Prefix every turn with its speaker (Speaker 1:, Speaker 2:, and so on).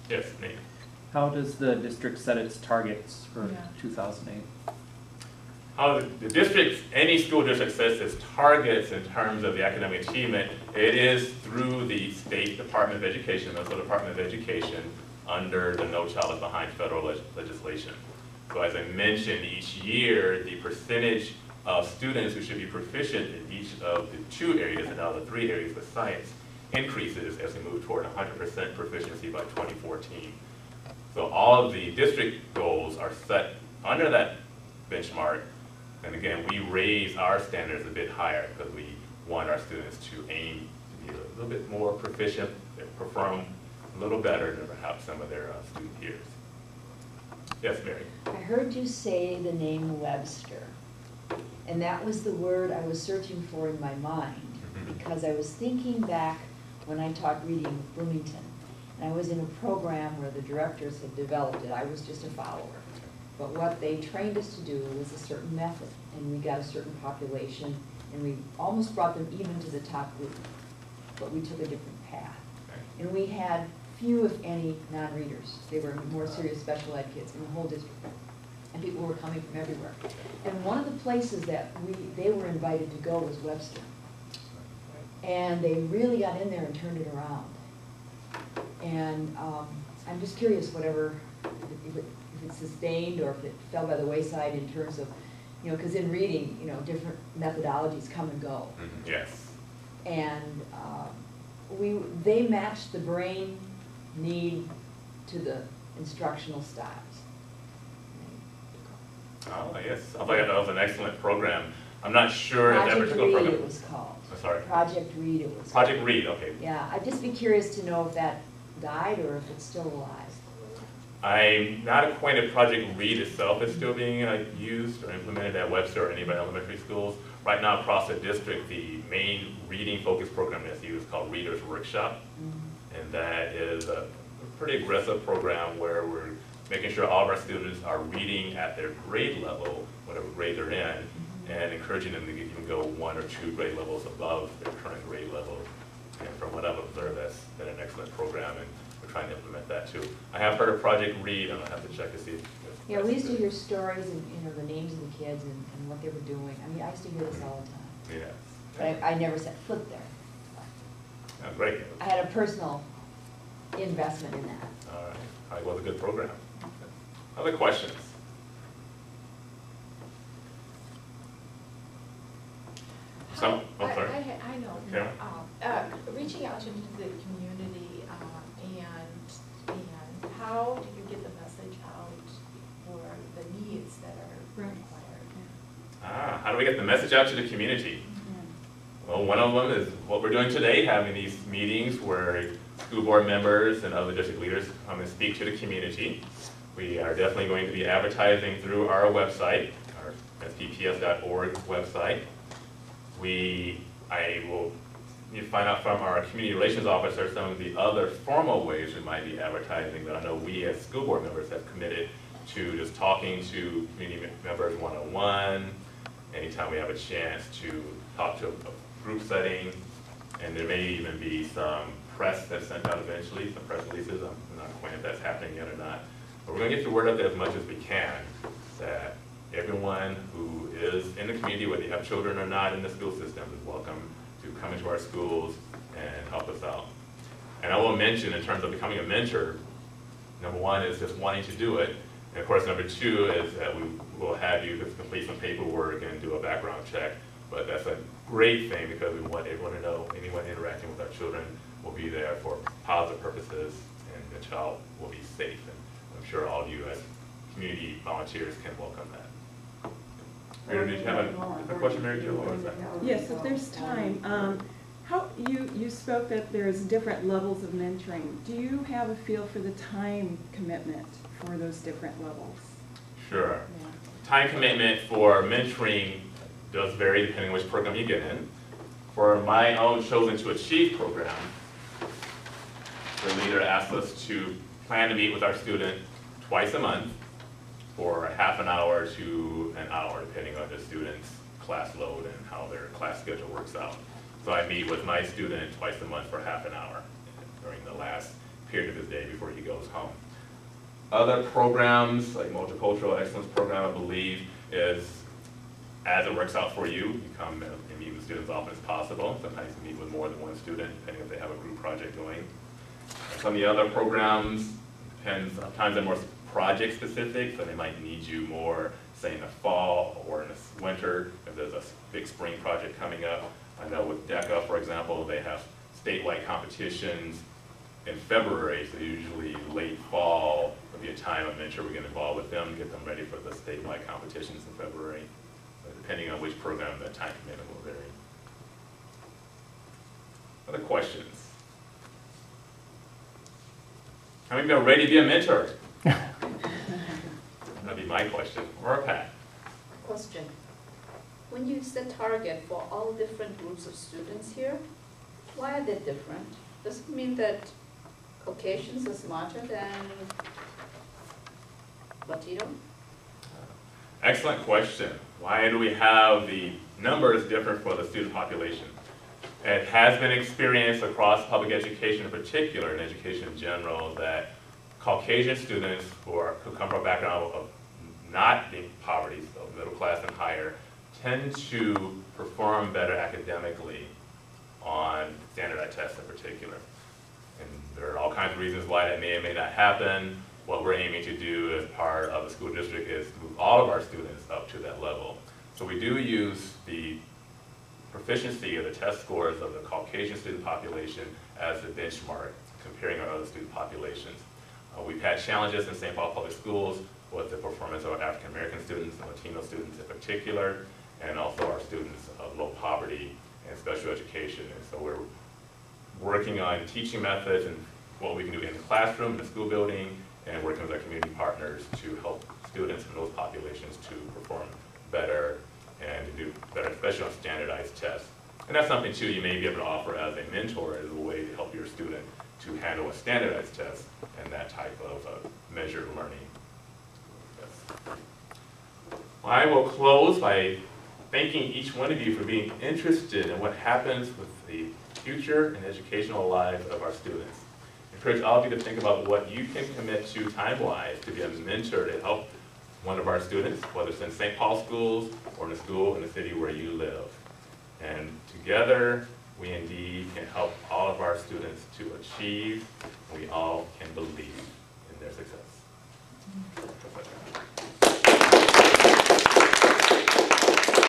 Speaker 1: Yes, Nate.
Speaker 2: How does the district set its targets for 2008?
Speaker 1: How the district, any school district sets its targets in terms of the academic achievement, it is through the State Department of Education, Minnesota Department of Education, under the No Child Left Behind federal legislation. So as I mentioned, each year, the percentage of students who should be proficient in each of the 2 areas, and now the 3 areas with science, increases as we move toward 100% proficiency by 2014. So all of the district goals are set under that benchmark. And again, we raise our standards a bit higher because we want our students to aim to be a little bit more proficient, perform a little better than perhaps some of their student peers. Yes, Mary?
Speaker 3: I heard you say the name Webster, and that was the word I was searching for in my mind, because I was thinking back when I taught reading at Bloomington, and I was in a program where the directors had developed it. I was just a follower. But what they trained us to do was a certain method, and we got a certain population, and we almost brought them even to the top group, but we took a different path. And we had few, if any, non-readers. They were more serious special ed kids in the whole district, and people were coming from everywhere. And one of the places that they were invited to go was Webster. And they really got in there and turned it around. And I'm just curious, whatever, if it's sustained or if it fell by the wayside in terms of, because in reading, different methodologies come and go.
Speaker 1: Yes.
Speaker 3: And they matched the brain need to the instructional styles.
Speaker 1: Oh, yes. I thought that was an excellent program. I'm not sure if that particular program.
Speaker 3: Project Read it was called.
Speaker 1: I'm sorry?
Speaker 3: Project Read it was called.
Speaker 1: Project Read, okay.
Speaker 3: Yeah, I'd just be curious to know if that died or if it's still alive.
Speaker 1: I'm not acquainted Project Read itself is still being used or implemented at Webster or any of our elementary schools. Right now across the district, the main reading focused program that's used is called Reader's Workshop. And that is a pretty aggressive program where we're making sure all of our students are reading at their grade level, whatever grade they're in, and encouraging them to even go 1 or 2 grade levels above their current grade level. And from what I've observed, that's been an excellent program, and we're trying to implement that too. I have heard of Project Read, and I'll have to check to see if
Speaker 3: yeah, we used to hear stories and the names of the kids and what they were doing. I mean, I used to hear this all the time.
Speaker 1: Yeah.
Speaker 3: But I never set foot there.
Speaker 1: Oh, great.
Speaker 3: I had a personal investment in that.
Speaker 1: All right. Probably was a good program. Other questions? Sorry.
Speaker 4: I know.
Speaker 1: Okay.
Speaker 4: Reaching out to the community and how do you get the message out for the needs that are required?
Speaker 1: How do we get the message out to the community? Well, one of them is what we're doing today, having these meetings where school board members and other district leaders come and speak to the community. We are definitely going to be advertising through our website, our spps.org website. I will find out from our community relations officer some of the other formal ways we might be advertising, but I know we as school board members have committed to just talking to community members one-on-one, anytime we have a chance to talk to a group setting, and there may even be some press that's sent out eventually, some press releases. I'm not acquainted if that's happening yet or not. But we're going to get the word out there as much as we can that everyone who is in the community, whether you have children or not in the school system, is welcome to come into our schools and help us out. And I will mention, in terms of becoming a mentor, number one is just wanting to do it. And of course, number two is that we will have you just complete some paperwork and do a background check. But that's a great thing because we want everyone to know anyone interacting with our children will be there for positive purposes and the child will be safe. And I'm sure all of you as community volunteers can welcome that. Mary, did you have a question, Mary Jo? Or is that?
Speaker 5: Yes, if there's time. How you spoke that there's different levels of mentoring. Do you have a feel for the time commitment for those different levels?
Speaker 1: Sure. Yeah. Time commitment for mentoring does vary depending on which program you get in. For my own Chosen to Achieve program, the leader asked us to plan to meet with our student twice a month for half an hour to an hour, depending on the student's class load and how their class schedule works out. So I meet with my student twice a month for half an hour during the last here to this day before he goes home. Other programs, like Multicultural Excellence Program, I believe, is as it works out for you, you come and meet with students as often as possible. Sometimes you meet with more than one student, depending if they have a group project going. Some of the other programs depends, sometimes they're more project specific, so they might need you more, say in the fall or in the winter, if there's a big spring project coming up. I know with DECA, for example, they have statewide competitions in February, so usually late fall would be a time of mentor we get involved with them, get them ready for the statewide competitions in February. But depending on which program, that time commitment will vary. Other questions? How many of you are ready to be a mentor? That'd be my question. Or Pat?
Speaker 6: Question. When you set target for all different groups of students here, why are they different? Does it mean that Caucasians are smarter than Latino?
Speaker 1: Excellent question. Why do we have the numbers different for the student population? It has been experienced across public education in particular, and education in general, that Caucasian students who come from a background of not in poverty, so middle class and higher, tend to perform better academically on standardized tests in particular. And there are all kinds of reasons why that may or may not happen. What we're aiming to do as part of the school district is move all of our students up to that level. So we do use the proficiency of the test scores of the Caucasian student population as the benchmark, comparing our other student populations. We've had challenges in St. Paul Public Schools with the performance of our African American students and Latino students in particular, and also our students of low poverty and special education. And so we're working on teaching methods and what we can do in the classroom, in the school building, and working with our community partners to help students from those populations to perform better and to do better, especially on standardized tests. And that's something too you may be able to offer as a mentor, as a way to help your student to handle a standardized test and that type of measured learning. Yes. I will close by thanking each one of you for being interested in what happens with the future and educational lives of our students. I encourage all of you to think about what you can commit to time-wise to be a mentor to help one of our students, whether it's in St. Paul schools or in a school in the city where you live. And together, we indeed can help all of our students to achieve, and we all can believe in their success.